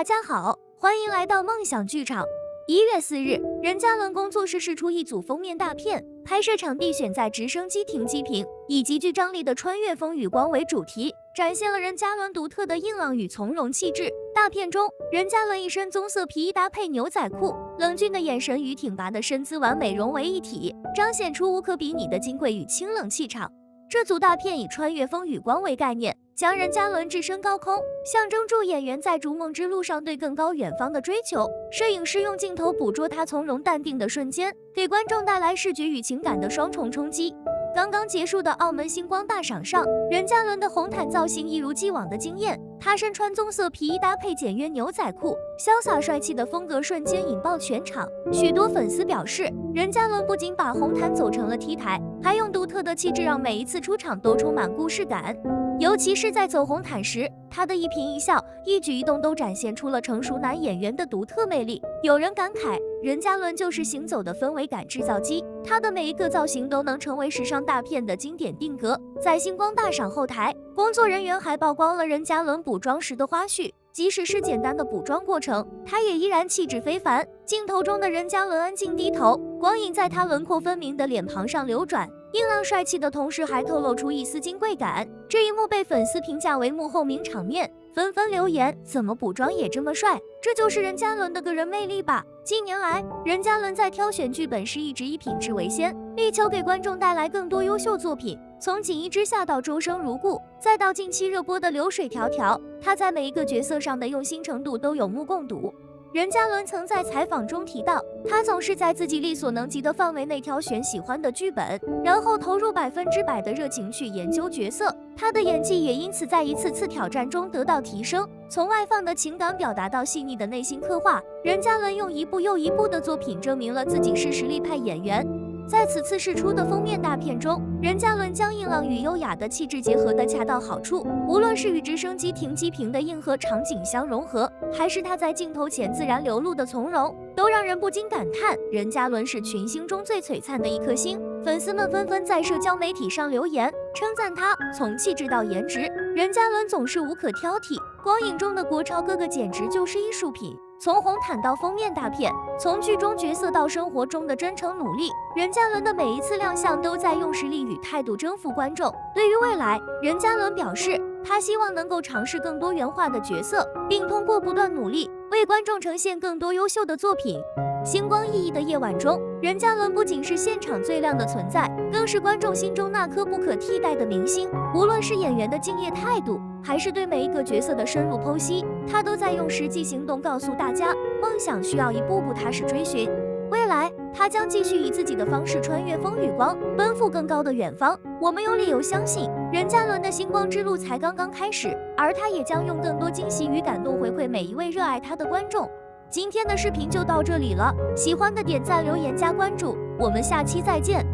家好，欢迎来到梦想剧场。1月4日，任嘉伦工作室释出一组封面大片，拍摄场地选在直升机停机坪，以极具张力的穿越风与光为主题，展现了任嘉伦独特的硬朗与从容气质。大片中，任嘉伦一身棕色皮衣搭配牛仔裤，冷峻的眼神与挺拔的身姿完美融为一体，彰显出无可比拟的金贵与清冷气场。这组大片以穿越风与光为概念，将任嘉伦置身高空，象征住演员在逐梦之路上对更高远方的追求。摄影师用镜头捕捉他从容淡定的瞬间，给观众带来视觉与情感的双重冲击。刚刚结束的澳门星光大赏上，任嘉伦的红毯造型一如既往的惊艳，他身穿棕色皮衣搭配简约牛仔裤，潇洒帅气的风格瞬间引爆全场。许多粉丝表示，任嘉伦不仅把红毯走成了 T 台，还用独特的气质让每一次出场都充满故事感。尤其是在走红毯时，他的一颦一笑、一举一动都展现出了成熟男演员的独特魅力。有人感慨，任嘉伦就是行走的氛围感制造机，他的每一个造型都能成为时尚大片的经典定格。在星光大赏后台，工作人员还曝光了任嘉伦补妆时的花絮，即使是简单的补妆过程，他也依然气质非凡。镜头中的任嘉伦安静低头，光影在他轮廓分明的脸庞上流转，硬朗帅气的同时还透露出一丝金贵感。这一幕被粉丝评价为幕后名场面，纷纷留言：怎么补妆也这么帅？这就是任嘉伦的个人魅力吧。近年来，任嘉伦在挑选剧本时一直以品质为先，力求给观众带来更多优秀作品。从《锦衣之下》到《周生如故》，再到近期热播的《流水迢迢》，他在每一个角色上的用心程度都有目共睹。任嘉伦曾在采访中提到，他总是在自己力所能及的范围内挑选喜欢的剧本，然后投入100%的热情去研究角色。他的演技也因此在一次次挑战中得到提升，从外放的情感表达到细腻的内心刻画，任嘉伦用一部又一部的作品证明了自己是实力派演员。在此次释出的封面大片中，任嘉伦将硬朗与优雅的气质结合得恰到好处，无论是与直升机停机坪的硬核场景相融合，还是他在镜头前自然流露的从容，都让人不禁感叹，任嘉伦是群星中最璀璨的一颗星。粉丝们纷纷在社交媒体上留言，称赞他从气质到颜值，任嘉伦总是无可挑剔。光影中的国超哥哥简直就是艺术品。从红毯到封面大片，从剧中角色到生活中的真诚努力，任嘉伦的每一次亮相都在用实力与态度征服观众。对于未来，任嘉伦表示，他希望能够尝试更多元化的角色，并通过不断努力，为观众呈现更多优秀的作品。星光熠熠的夜晚中，任嘉伦不仅是现场最亮的存在，更是观众心中那颗不可替代的明星。无论是演员的敬业态度，还是对每一个角色的深入剖析，他都在用实际行动告诉大家，梦想需要一步步踏实追寻。未来，他将继续以自己的方式穿越风与光，奔赴更高的远方。我们有理由相信，任嘉伦的星光之路才刚刚开始，而他也将用更多惊喜与感动回馈每一位热爱他的观众。今天的视频就到这里了，喜欢的点赞、留言、加关注，我们下期再见。